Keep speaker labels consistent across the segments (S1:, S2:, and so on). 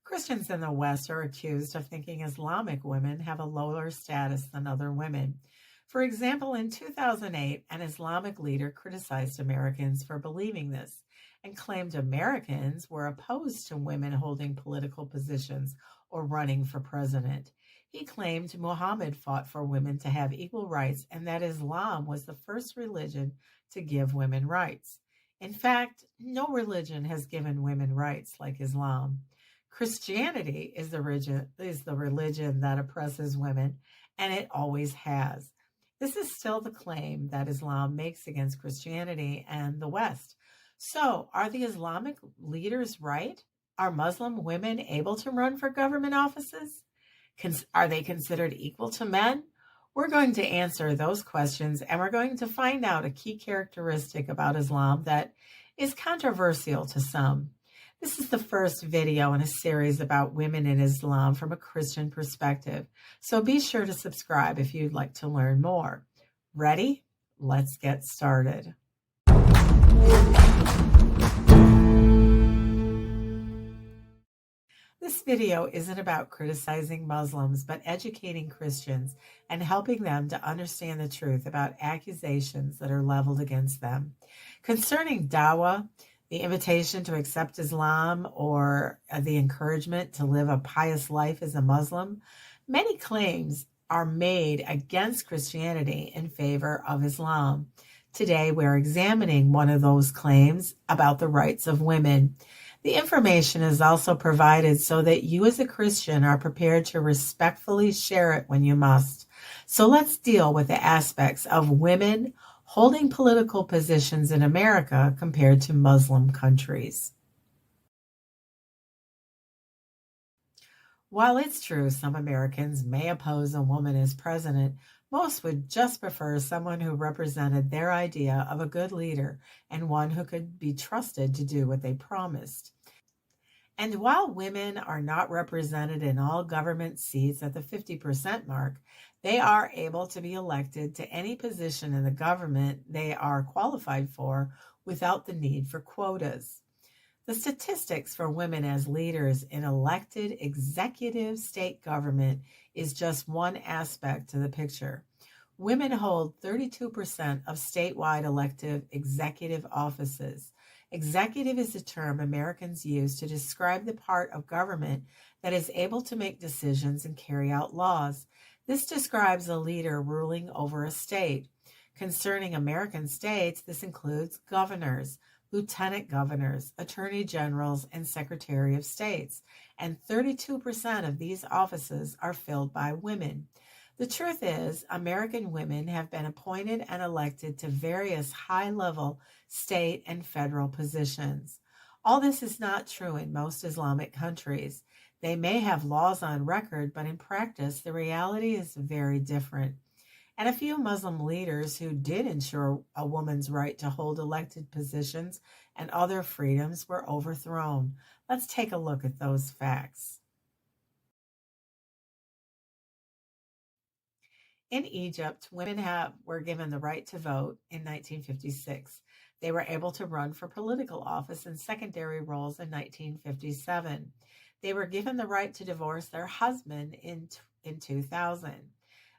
S1: Christians in the West are accused of thinking Islamic women have a lower status than other women. For example, in 2008, an Islamic leader criticized Americans for believing this and claimed Americans were opposed to women holding political positions or running for president. He claimed Muhammad fought for women to have equal rights and that Islam was the first religion to give women rights. In fact, no religion has given women rights like Islam. Christianity is the religion that oppresses women, and it always has. This is still the claim that Islam makes against Christianity and the West. So, are the Islamic leaders right? Are Muslim women able to run for government offices? Are they considered equal to men? We're going to answer those questions, and we're going to find out a key characteristic about Islam that is controversial to some. This is the first video in a series about women in Islam from a Christian perspective, so be sure to subscribe if you'd like to learn more. Ready? Let's get started. This video isn't about criticizing Muslims, but educating Christians and helping them to understand the truth about accusations that are leveled against them. Concerning dawah, the invitation to accept Islam, or the encouragement to live a pious life as a Muslim, many claims are made against Christianity in favor of Islam. Today, we're examining one of those claims about the rights of women. The information is also provided so that you as a Christian are prepared to respectfully share it when you must. So let's deal with the aspects of women holding political positions in America compared to Muslim countries. While it's true some Americans may oppose a woman as president, most would just prefer someone who represented their idea of a good leader and one who could be trusted to do what they promised. And while women are not represented in all government seats at the 50% mark, they are able to be elected to any position in the government they are qualified for without the need for quotas. The statistics for women as leaders in elected executive state government is just one aspect to the picture. Women hold 32% of statewide elective executive offices. Executive is a term Americans use to describe the part of government that is able to make decisions and carry out laws. This describes a leader ruling over a state. Concerning American states, this includes governors, lieutenant governors, attorney generals, and secretary of states, and 32% of these offices are filled by women. The truth is, American women have been appointed and elected to various high-level state and federal positions. All this is not true in most Islamic countries. They may have laws on record, but in practice, the reality is very different. And a few Muslim leaders who did ensure a woman's right to hold elected positions and other freedoms were overthrown. Let's take a look at those facts. In Egypt, women were given the right to vote in 1956. They were able to run for political office and secondary roles in 1957. They were given the right to divorce their husband in 2000.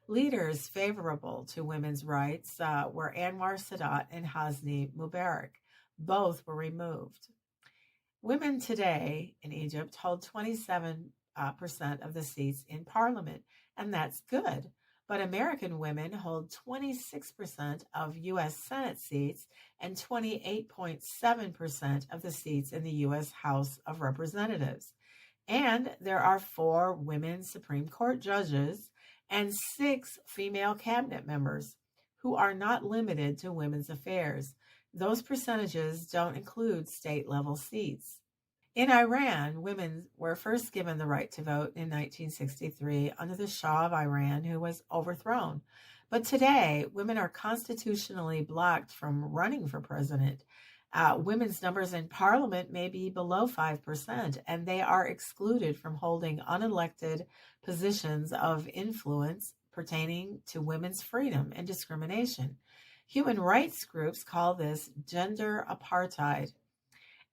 S1: Leaders favorable to women's rights were Anwar Sadat and Hosni Mubarak. Both were removed. Women today in Egypt hold 27% of the seats in parliament, and that's good. But American women hold 26% of U.S. Senate seats and 28.7% of the seats in the U.S. House of Representatives. And there are 4 women Supreme Court judges and 6 female cabinet members who are not limited to women's affairs. Those percentages don't include state-level seats. In Iran, women were first given the right to vote in 1963 under the Shah of Iran, who was overthrown. But today, women are constitutionally blocked from running for president. Women's numbers in parliament may be below 5%, and they are excluded from holding unelected positions of influence pertaining to women's freedom and discrimination. Human rights groups call this gender apartheid.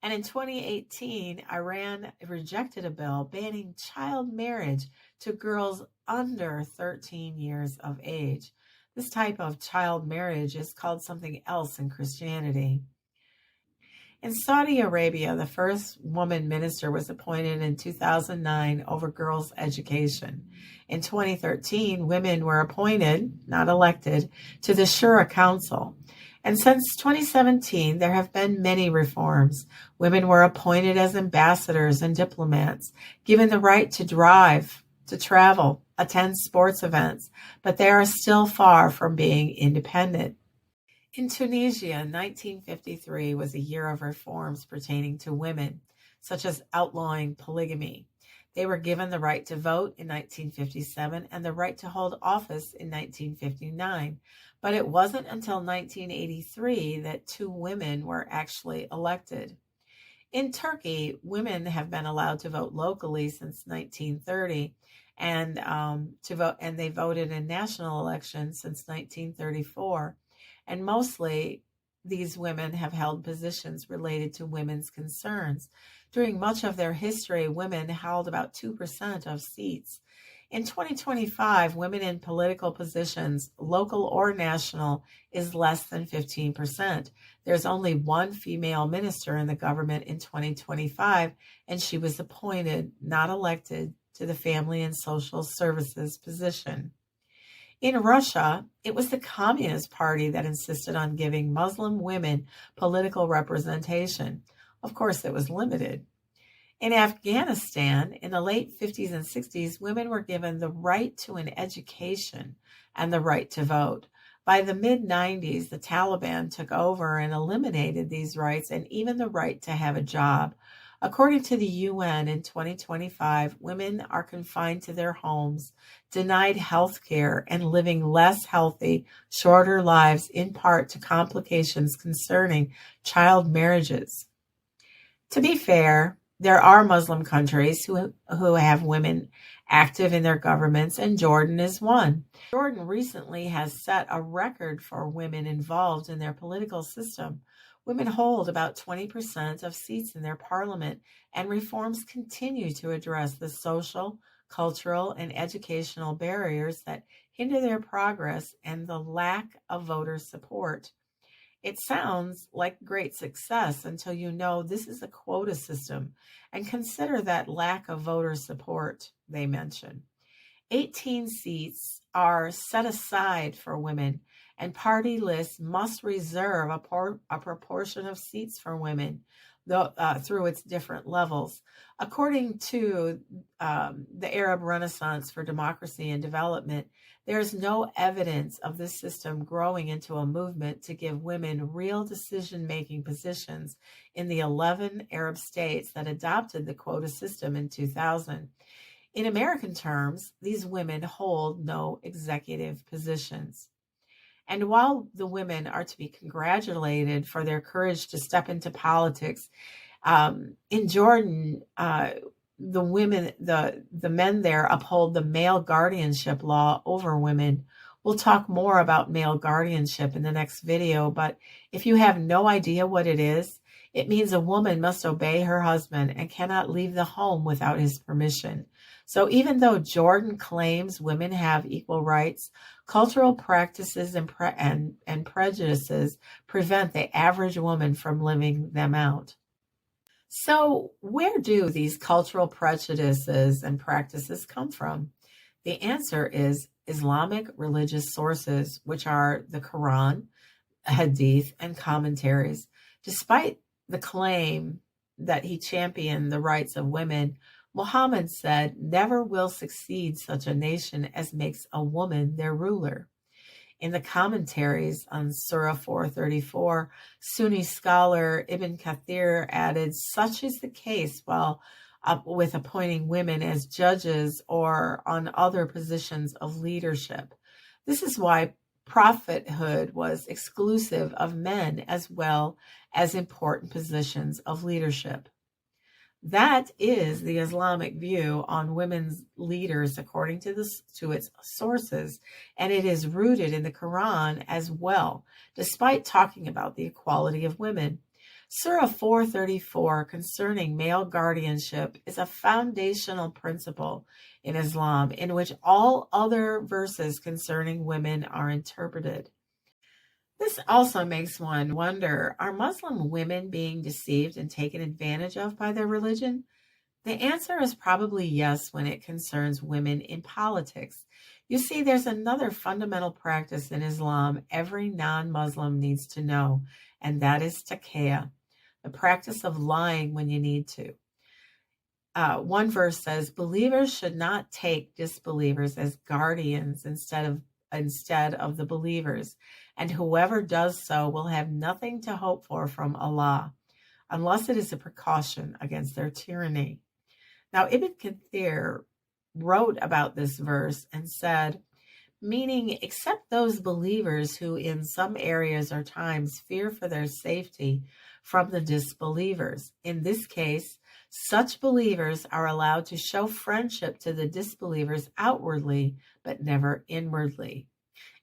S1: And in 2018, Iran rejected a bill banning child marriage to girls under 13 years of age. This type of child marriage is called something else in Christianity. In Saudi Arabia, the first woman minister was appointed in 2009 over girls' education. In 2013, women were appointed, not elected, to the Shura Council. And since 2017, there have been many reforms. Women were appointed as ambassadors and diplomats, given the right to drive, to travel, attend sports events, but they are still far from being independent. In Tunisia, 1953 was a year of reforms pertaining to women, such as outlawing polygamy. They were given the right to vote in 1957 and the right to hold office in 1959, but it wasn't until 1983 that 2 women were actually elected. In Turkey, women have been allowed to vote locally since 1930, and they voted in national elections since 1934. And mostly these women have held positions related to women's concerns. During much of their history, women held about 2% of seats. In 2025, women in political positions, local or national, is less than 15%. There's only 1 female minister in the government in 2025, and she was appointed, not elected, to the Family and Social Services position. In Russia, it was the Communist Party that insisted on giving Muslim women political representation. Of course, it was limited. In Afghanistan, in the late 50s and 60s, women were given the right to an education and the right to vote. By the mid-90s, the Taliban took over and eliminated these rights and even the right to have a job. According to the UN in 2025, women are confined to their homes, denied health care, and living less healthy, shorter lives in part to complications concerning child marriages. To be fair, there are Muslim countries who have women active in their governments, and Jordan is one. Jordan recently has set a record for women involved in their political system. Women hold about 20% of seats in their parliament, and reforms continue to address the social, cultural, and educational barriers that hinder their progress and the lack of voter support. It sounds like great success until you know this is a quota system, and consider that lack of voter support they mention. 18 seats are set aside for women, and party lists must reserve a proportion of seats for women through its different levels. According to the Arab Renaissance for Democracy and Development, there's no evidence of this system growing into a movement to give women real decision-making positions in the 11 Arab states that adopted the quota system in 2000. In American terms, these women hold no executive positions. And while the women are to be congratulated for their courage to step into politics, in Jordan, the men there uphold the male guardianship law over women. We'll talk more about male guardianship in the next video, but if you have no idea what it is, it means a woman must obey her husband and cannot leave the home without his permission. So even though Jordan claims women have equal rights, cultural practices and prejudices prevent the average woman from living them out. So where do these cultural prejudices and practices come from? The answer is Islamic religious sources, which are the Quran, Hadith, and commentaries. Despite the claim that he championed the rights of women, Muhammad said, "Never will succeed such a nation as makes a woman their ruler." In the commentaries on Surah 434, Sunni scholar Ibn Kathir added, "Such is the case with appointing women as judges or on other positions of leadership. This is why prophethood was exclusive of men as well as important positions of leadership." That is the Islamic view on women's leaders according to its sources, and it is rooted in the Quran as well, despite talking about the equality of women. Surah 434 concerning male guardianship is a foundational principle in Islam in which all other verses concerning women are interpreted. This also makes one wonder, are Muslim women being deceived and taken advantage of by their religion? The answer is probably yes when it concerns women in politics. You see, there's another fundamental practice in Islam every non-Muslim needs to know, and that is taqiyya, the practice of lying when you need to. One verse says, believers should not take disbelievers as guardians instead of the believers, and whoever does so will have nothing to hope for from Allah, unless it is a precaution against their tyranny. Now, Ibn Kathir wrote about this verse and said, meaning, except those believers who in some areas or times fear for their safety from the disbelievers. In this case, such believers are allowed to show friendship to the disbelievers outwardly, but never inwardly.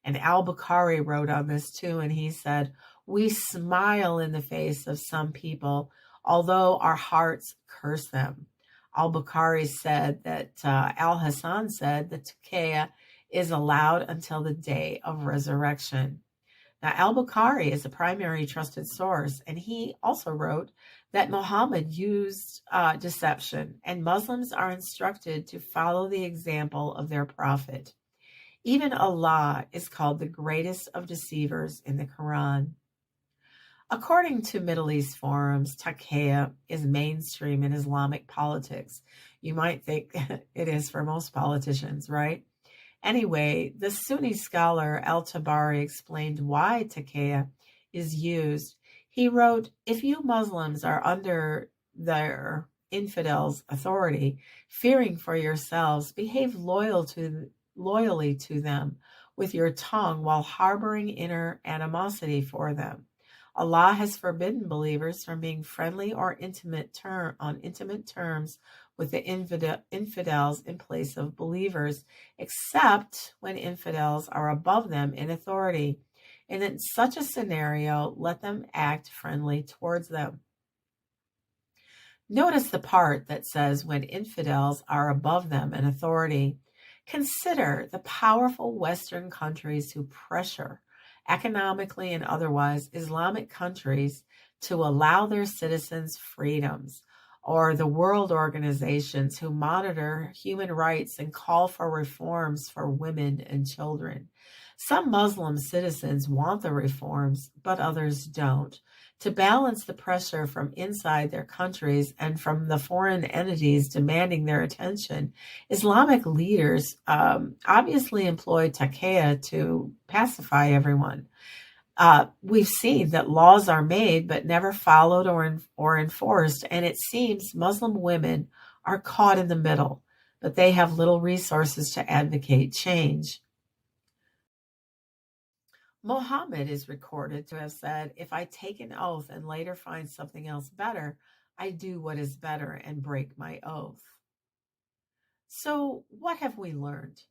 S1: And al-Bukhari wrote on this too, and he said, we smile in the face of some people, although our hearts curse them. Al-Bukhari said that Al-Hassan said that taqiyya is allowed until the day of resurrection. Now, al-Bukhari is a primary trusted source, and he also wrote that Muhammad used deception, and Muslims are instructed to follow the example of their prophet. Even Allah is called the greatest of deceivers in the Quran. According to Middle East forums, taqiyya is mainstream in Islamic politics. You might think it is for most politicians, right? Anyway, the Sunni scholar al-Tabari explained why taqiyya is used. He wrote, if you Muslims are under their infidels' authority, fearing for yourselves, behave loyally to them with your tongue while harboring inner animosity for them. Allah has forbidden believers from being friendly or on intimate terms with the infidels in place of believers, except when infidels are above them in authority. And in such a scenario, let them act friendly towards them. Notice the part that says when infidels are above them in authority. Consider the powerful Western countries who pressure, economically and otherwise, Islamic countries to allow their citizens freedoms, or the world organizations who monitor human rights and call for reforms for women and children. Some Muslim citizens want the reforms, but others don't. To balance the pressure from inside their countries and from the foreign entities demanding their attention, Islamic leaders obviously employ taqiyya to pacify everyone. We've seen that laws are made but never followed or enforced, and it seems Muslim women are caught in the middle, but they have little resources to advocate change. Muhammad is recorded to have said, if I take an oath and later find something else better, I do what is better and break my oath. So what have we learned?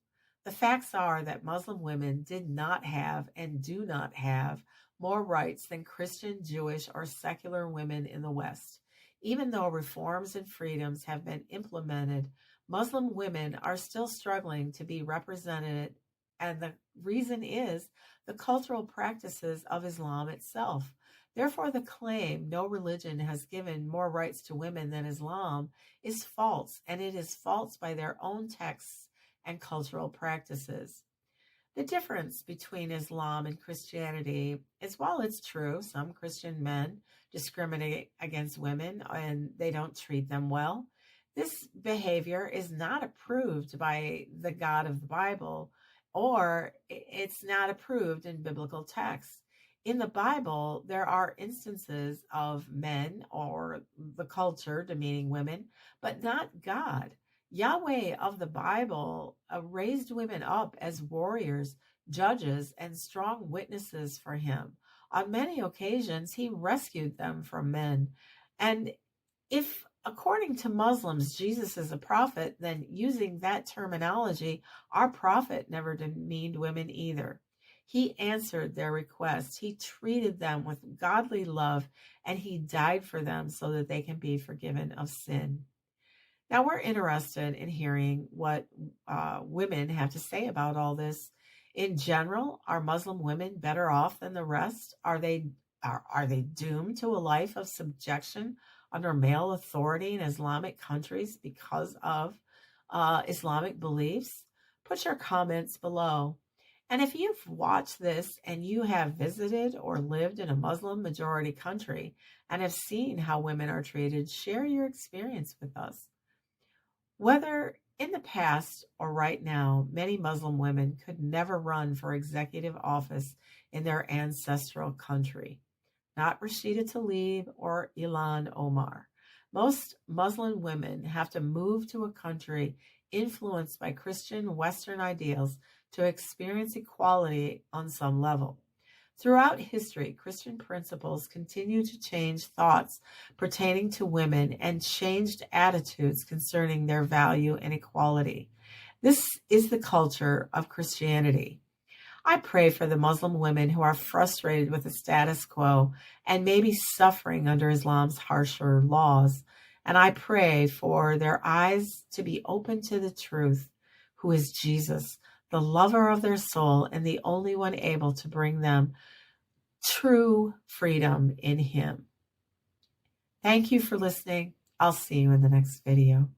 S1: The facts are that Muslim women did not have and do not have more rights than Christian, Jewish, or secular women in the West. Even though reforms and freedoms have been implemented, Muslim women are still struggling to be represented, and the reason is the cultural practices of Islam itself. Therefore, the claim no religion has given more rights to women than Islam is false, and it is false by their own texts and cultural practices. The difference between Islam and Christianity is, while it's true, some Christian men discriminate against women and they don't treat them well, this behavior is not approved by the God of the Bible, or it's not approved in biblical texts. In the Bible, there are instances of men or the culture demeaning women, but not God. Yahweh of the Bible raised women up as warriors, judges, and strong witnesses for him. On many occasions, he rescued them from men. And if, according to Muslims, Jesus is a prophet, then using that terminology, our prophet never demeaned women either. He answered their request. He treated them with godly love, and he died for them so that they can be forgiven of sin. Now, we're interested in hearing what women have to say about all this. In general, are Muslim women better off than the rest? Are they doomed to a life of subjection under male authority in Islamic countries because of Islamic beliefs? Put your comments below. And if you've watched this and you have visited or lived in a Muslim majority country and have seen how women are treated, share your experience with us. Whether in the past or right now, many Muslim women could never run for executive office in their ancestral country. Not Rashida Tlaib or Ilhan Omar. Most Muslim women have to move to a country influenced by Christian Western ideals to experience equality on some level. Throughout history, Christian principles continue to change thoughts pertaining to women and changed attitudes concerning their value and equality. This is the culture of Christianity. I pray for the Muslim women who are frustrated with the status quo and may be suffering under Islam's harsher laws. And I pray for their eyes to be open to the truth, who is Jesus, the lover of their soul and the only one able to bring them true freedom in him. Thank you for listening. I'll see you in the next video.